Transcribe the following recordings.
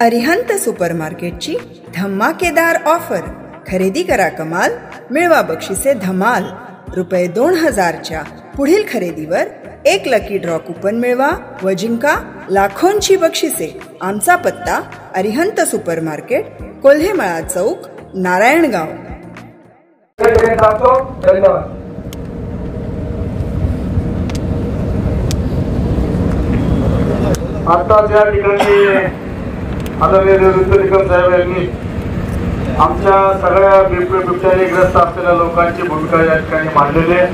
अरिहंत सुपरमार्केटची धमाकेदार ऑफर. खरेदी करा कमाल, मिळवा बक्षिसे धमाल. ₹2000च्या पुढील खरेदीवर 1 लकी ड्रॉ कुपन मिळवा व जिंका लाखोंची बक्षिसे. आमचा पत्ता अरिहंत सुपरमार्केट, कोल्हेमळा चौक, नारायणगाव. धन्यवाद. आता ज्या ठिकाणी आदरणीय निवृत्त निकम साहेब यांनी आमच्या सगळ्या बिबट्याने ग्रस्त असलेल्या लोकांची भूमिका या ठिकाणी मांडलेली आहे.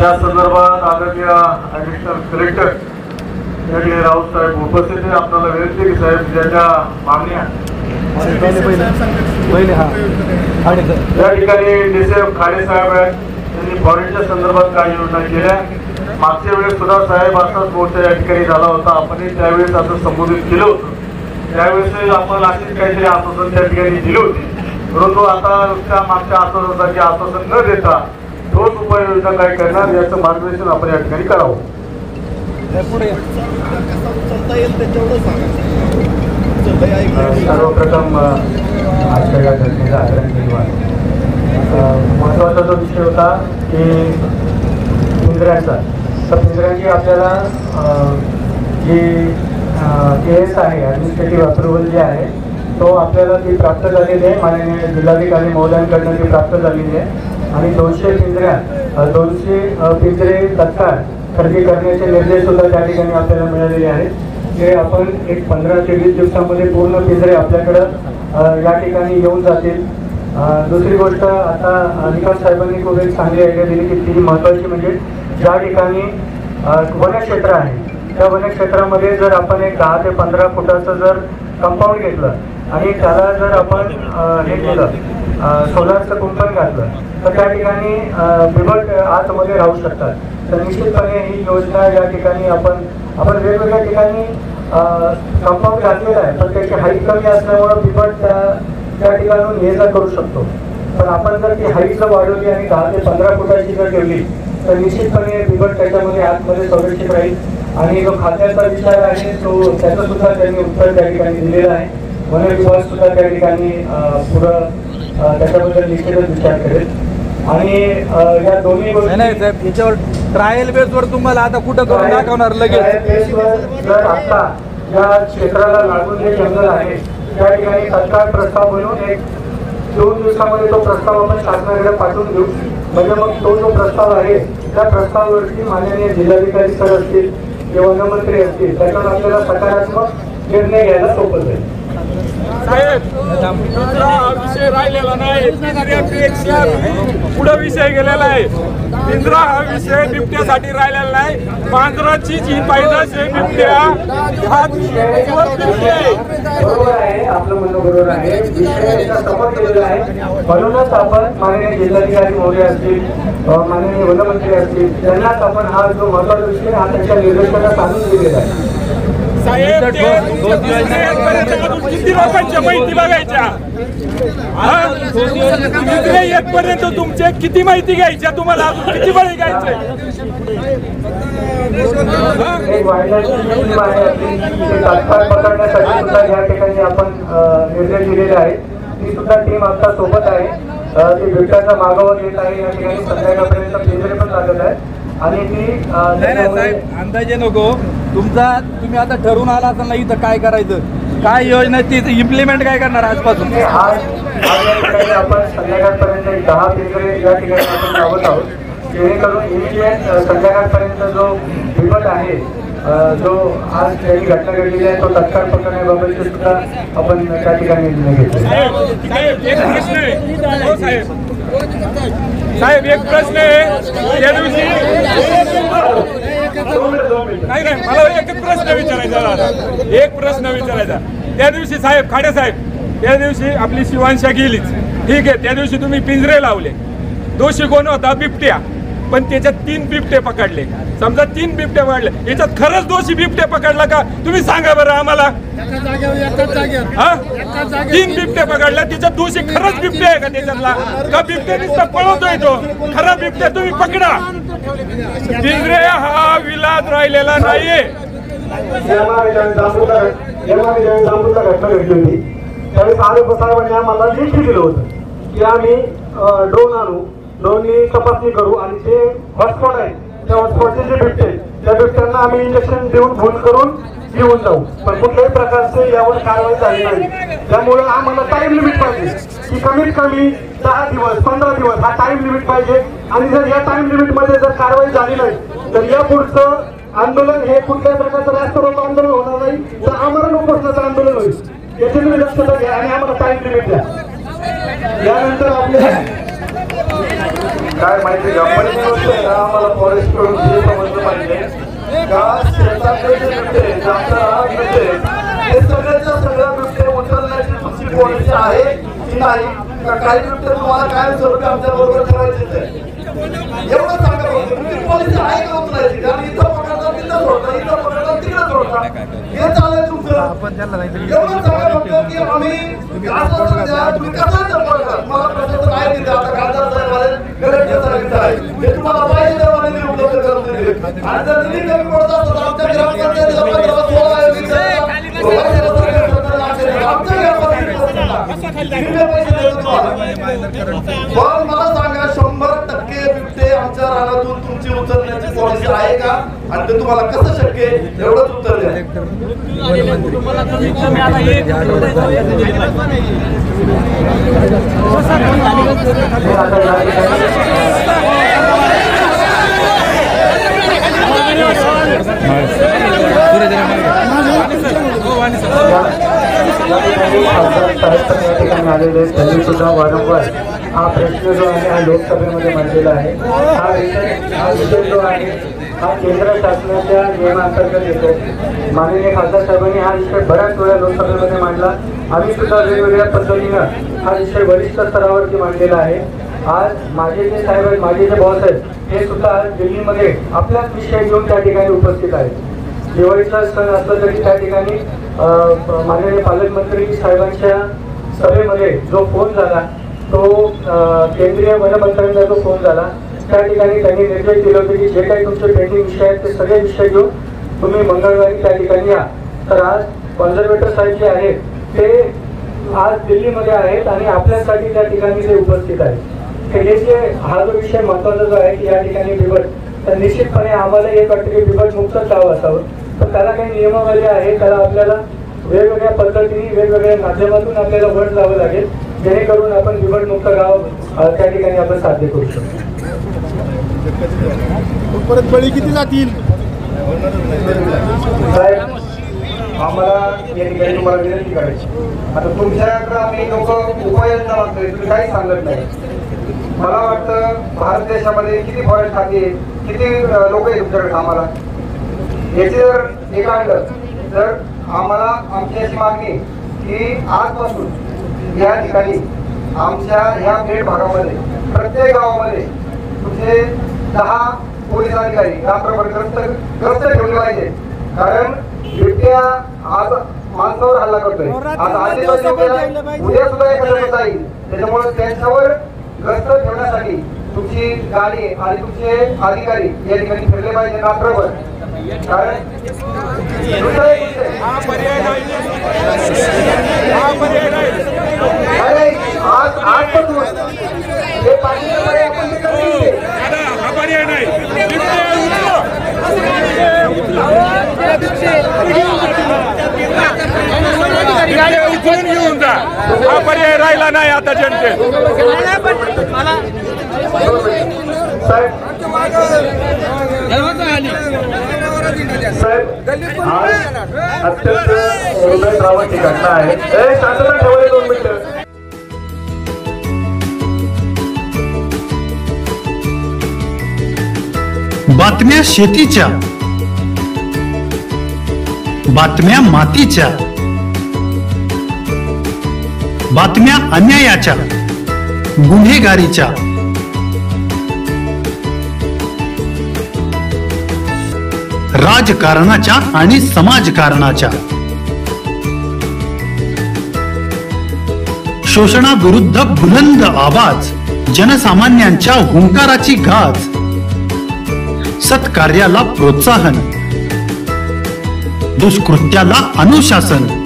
या संदर्भात आदरणीय ॲडिशनल कलेक्टर या ठिकाणी राऊत साहेब उपस्थित आहे. आपल्याला विनंती की साहेब ज्याच्या मागण्या या ठिकाणी डीसीएफ खाडे साहेब आहेत, त्यांनी फॉरेनच्या संदर्भात काही योजना केल्या. मागच्या वेळेस सुद्धा साहेब असाच मोर्चा या ठिकाणी झाला होता. आपण त्यावेळेस असं संबोधित केलं होतं. त्यावेळेस आपण अशीच काहीतरी आश्वासन त्या ठिकाणी दिली होती. परंतु आता त्या मागच्या आश्वासनाचे आश्वासन न देता ठोस उपाययोजना काय करणार याचं मार्गदर्शन आपण या ठिकाणी करावं. सर्वप्रथम आजच्या या घटनेचा आदरण केला. महत्त्वाचा जो विषय होता की पिंजऱ्यांचा, तर पिंजऱ्यांची आपल्याला जी केस आहे ॲडमिनिस्ट्रेटिव्ह अप्रुव्हल जे आहे तो आपल्याला ती प्राप्त झालेली आहे. माननीय जिल्हाधिकारी महोदयांकडनं ती प्राप्त झालेली आहे आणि 200 पिंजरे तत्काळ खरेदी करण्याचे निर्देश सुद्धा त्या ठिकाणी आपल्याला मिळालेले आहेत. जे आपण एक 15 ते 20 दिवसांमध्ये पूर्ण पिंजरे आपल्याकडं या ठिकाणी येऊन जातील. दुसरी गोष्ट, आता निकम साहेबांनी खूप एक चांगली आयडिया दिली की ती महत्त्वाची म्हणजे ज्या ठिकाणी वनक्षेत्र आहे त्या वनक्षेत्रामध्ये जर आपण एक 10 ते 15 फुटाचं जर कंपाऊंड घेतलं आणि त्याला जर आपण हे केलं, सोलारचं कुंपण घातलं, तर त्या ठिकाणी बिबट आतमध्ये राहू शकतात. तर निश्चितपणे ही योजना या ठिकाणी आपण वेगवेगळ्या ठिकाणी कंपाऊंड घातलेलं आहे, पण त्याची हाईट कमी असल्यामुळं बिबट त्या ठिकाणून ये जा करू शकतो. पण आपण जर ती हाईट जर वाढवली आणि 10 ते 15 फुटाची जर ठेवली तर निश्चितपणे बिबट त्याच्यामध्ये आतमध्ये संरक्षित राहील. आणि जो खात्याचा विचार आहे तो त्याचं सुद्धा त्यांनी उत्तर त्या ठिकाणी दिलेलं आहे. वन विभाग सुद्धा त्या ठिकाणी पुढं त्याच्याबद्दल निश्चितच विचार करेल. आणि या दोन्ही गोष्टी नाही साहेब, याच्यावर ट्रायल बेसवर तुम्हाला आता कुठं करून दाखवणार लगेच. जर आता या क्षेत्राला लागून जे जंगल आहे त्या ठिकाणी तत्काळ प्रस्ताव बनवून 1-2 दिवसामध्ये तो प्रस्ताव आपण शासनाकडे पाठवून देऊ. म्हणजे मग तो जो प्रस्ताव आहे त्या प्रस्तावावरती माननीय जिल्हाधिकारी सर असतील किंवा वनमंत्री असतील त्याच्यावर आपल्याला सकारात्मक निर्णय घ्यायला सोपं जाईल. साहेब, विषय राहिलेला नाही, पिंजऱ्यापेक्षा पुढे विषय गेलेला आहे. पिंजरा हा विषय बिबट्यासाठी राहिलेला नाही. मांजराची जी पैदास आहे बिबट्या हा बरोबर आहे, आपलं म्हणणं बरोबर आहे. विषयाचा सपोर्ट केलेला आहे. म्हणूनच आपण माननीय जिल्हाधिकारी महोदय असतील, माननीय वनमंत्री असतील त्यांनाच आपण हा जो महत्त्वाचा विषय हा त्यांच्या निर्देशांना सांगून दिलेला आहे. साहेब, किती लोकांच्या माहिती बघायच्या, येतपर्यंत तुमचे किती माहिती घ्यायच्या, तुम्हाला अजून किती बळी घ्यायचे. तात्काळ पकडण्यासाठी सुद्धा या ठिकाणी आपण निर्देश दिलेले आहेत. ती सुद्धा टीम आता सोबत आहे. ती बिबट्याचा मागोवा घेत आहे. या ठिकाणी संध्याकाळपर्यंत पिंजरे पण लागत आहे आणि ती साहेब अंदाजे नको तुम्ही आता ठरवून आला असाल ना इथं काय करायचं, काय योजना ती इम्प्लिमेंट काय करणार आजपासून. आपण संध्याकाळपर्यंत 10 पिंजरे या ठिकाणी आपण लावत आहोत. जेणेकरून इमिजिएट संध्याकाळपर्यंत जो बिबट आहे जो आज त्यांनी घटना घडलेली आहे तो तत्काळ पकडण्याबाबतचे सुद्धा आपण त्या ठिकाणी निर्णय घेतले. साहेब, एक प्रश्न आहे. त्या दिवशी नाही मला एकच प्रश्न विचारायचा. त्या दिवशी साहेब खाडे साहेब, त्या दिवशी आपली शिवांशा गेलीच, ठीक आहे. त्या दिवशी तुम्ही पिंजरे लावले. दोषी कोण होता? बिबट्या. पण त्याच्यात 3 बिबटे पकडले. समजा 3 बिबटे पकडले, याच्यात खरंच दोषी बिबटे पकडला का तुम्ही सांगा बरं आम्हाला. 3 बिबटे पकडल्या, त्याच्यात दोषी खरंच बिबटे आहे का त्याच्यातला, का बिबटे नुसतं पळवतोय तो? खरा बिबटे तुम्ही पकडा. पिंजरे हा विलाद राहिलेला नाहीये. जेव्हा ज्यावेळेस अमृतला घटना घडली होती त्यावेळेस आरोग्य साहेबांनी आम्हाला लेखी दिलं होतं की आम्ही ड्रोन आणू, ड्रोननी तपासणी करू आणि जे हॉटस्पॉट आहे त्या हॉटस्पॉटचे जे बिबटे त्या बिबट्यांना आम्ही इंजेक्शन देऊन भूल करून घेऊन जाऊ. पण कुठल्याही प्रकारचे यावर कारवाई झाली नाही. त्यामुळे आम्हाला टाइम लिमिट पाहिजे की कमीत कमी 10 दिवस 15 दिवस हा टाइम लिमिट पाहिजे. आणि जर या टाइम लिमिटमध्ये जर कारवाई झाली नाही तर या पुढचं आंदोलन हे कुठल्याही प्रकारचं रास्ता रोको आंदोलन होणार नाही, तर आमरण उपोषणाचं आंदोलन होईल. याची तुम्ही दक्षता घ्या आणि आम्हाला टाइम लिमिट द्या. यानंतर आपल्या काय माहिती का पहिली गोष्ट आहे ना, आम्हाला फॉरेस्ट कडून हे समजलं पाहिजे का शेतातले जे बिबटे जास्त राहत बिबटे हे सगळ्याच्या सगळ्या बिबटे उचलण्याची तुमची पॉलिसी आहे की नाही, का काही बिबटे तुम्हाला कायम स्वरूपी आमच्या बरोबर ठेवायचे एवढं सांगा. तुमची पॉलिसी आहे का उचलायची? कारण इथं पकडतात तिथं सोडतात, इथं पकडतात तिकडं सोडतात, हे चालेल तुमचं. एवढं सांगा फक्त की आम्ही आश्वासन द्या, तुम्ही कसं पकडतात. मला प्रशासन आहे तिथे, आता खासदार साहेब आले, कलेक्टर साहेब आहे, हे तुम्हाला पाहिजे तेव्हा निधी उपलब्ध करून दिले. आणि जर निधी कमी पडत असतो तर आमच्या ग्रामपंचायतीला 15-16 आमच्या ग्रामपंचायतीला पैसे देतो तुम्हाला. पण मला सांगा 100% बिबटे आमच्या रानातून तुमची उचलण्याची पॉलिसी आहे का? आणि ते तुम्हाला कसं शक्य आहे एवढंच उत्तर द्या. ठिकाणी आलेले त्यांनी सुद्धा वारंवार हा प्रश्न जो आहे हा लोकसभेमध्ये मांडलेला आहे. हा विषय जो आहे हा केंद्र शासनाच्या नियमांतर्गत येतो. माननीय खासदार साहेबांनी हा विषय बऱ्याच वेळा लोकसभेमध्ये मांडला. आम्ही सुद्धा वेगवेगळ्या पद्धतीनं हा विषय वरिष्ठ स्तरावरती मांडलेला आहे. आज माझे जे साहेब आहेत, माझे जे बॉस आहेत, हे सुद्धा आज दिल्लीमध्ये आपलाच विषय घेऊन त्या ठिकाणी उपस्थित आहेत. दिवाळीचा सण असला तरी त्या ठिकाणी माननीय पालकमंत्री साहेबांच्या सभेमध्ये जो फोन झाला तो केंद्रीय वनमंत्र्यांना जो फोन झाला त्या ठिकाणी त्यांनी निर्देश दिले होते की जे काही तुमचे पेंडिंग विषय आहेत ते सगळे विषय घेऊन तुम्ही मंगळवारी त्या ठिकाणी या. तर आज कॉन्झर्वेटर साहेब जे आहेत ते आज दिल्लीमध्ये आहेत आणि आपल्यासाठी त्या ठिकाणी ते उपस्थित आहेत. हे जे हा जो विषय महत्वाचा जो आहे की या ठिकाणी बिबट, तर निश्चितपणे आम्हाला एक वाटतं की बिबट मुक्त गाव असावं. तर त्याला काही नियमावली आहे, त्याला आपल्याला वेगवेगळ्या पद्धतीने वेगवेगळ्या माध्यमातून आपल्याला वड लावावं लागेल जेणेकरून आपण बिबट मुक्त गाव त्या ठिकाणी आपण साध्य करू शकतो. परत बळी किती जातील साहेब? आम्हाला या ठिकाणी तुम्हाला विनंती करायची, आता तुमच्याकडे आम्ही लोक उपाययोजना मागतोय, तुम्ही काही सांगत नाही. मला वाटतं भारत देशामध्ये किती फॉरेस्ट खाते, किती लोक आहेत तुमच्याकडे कामाला, याची जर हे काढलं तर आम्हाला आमची अशी मागणी की आजपासून या ठिकाणी आमच्या ह्या पेठ भागामध्ये प्रत्येक गावामध्ये तुमचे 10 पोलीस अधिकारी रात्रभर गस्त ठेवले पाहिजे. कारण बिबट्या आज माणसावर हल्ला करतोय, आज आदिवासी उद्या सुद्धा एखाद्या जाईल. त्याच्यामुळे त्यांच्यावर गस्त ठेवण्यासाठी तुमची गाडी आणि तुमचे अधिकारी या ठिकाणी फिरले पाहिजे रात्रभर. कारण आजपासून हे पाठीमागे आपण पर्याय नाही उचलून घेऊन जा, हा पर्याय राहिला नाही आता जनते. साहेब आज अत्यंत हृदयद्रावक घटना आहे. शांतता ठेवले 2 मिनिटं. बातम्या शेतीच्या, बातम्या मातीच्या, बातम्या अन्यायाच्या, गुन्हेगारीच्या, राजकारणाच्या आणि समाजकारणाच्या, शोषणाविरुद्ध बुलंद आवाज, जनसामान्यांच्या हुंकाराची गाज, सत्कार्याला प्रोत्साहन, दुष्कृत्याला अनुशासन.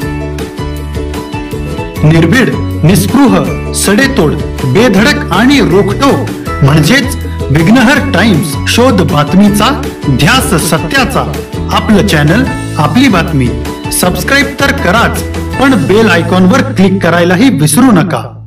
निर्भीड, निस्पृह, सडेतोड, बेधडक आणि रोखटोक म्हणजेच विघ्नहर टाइम्स. शोध बातमीचा, ध्यास सत्याचा. आपलं चॅनल, आपली बातमी. सबस्क्राईब तर कराच, पण बेल आयकॉनवर क्लिक करायलाही विसरू नका.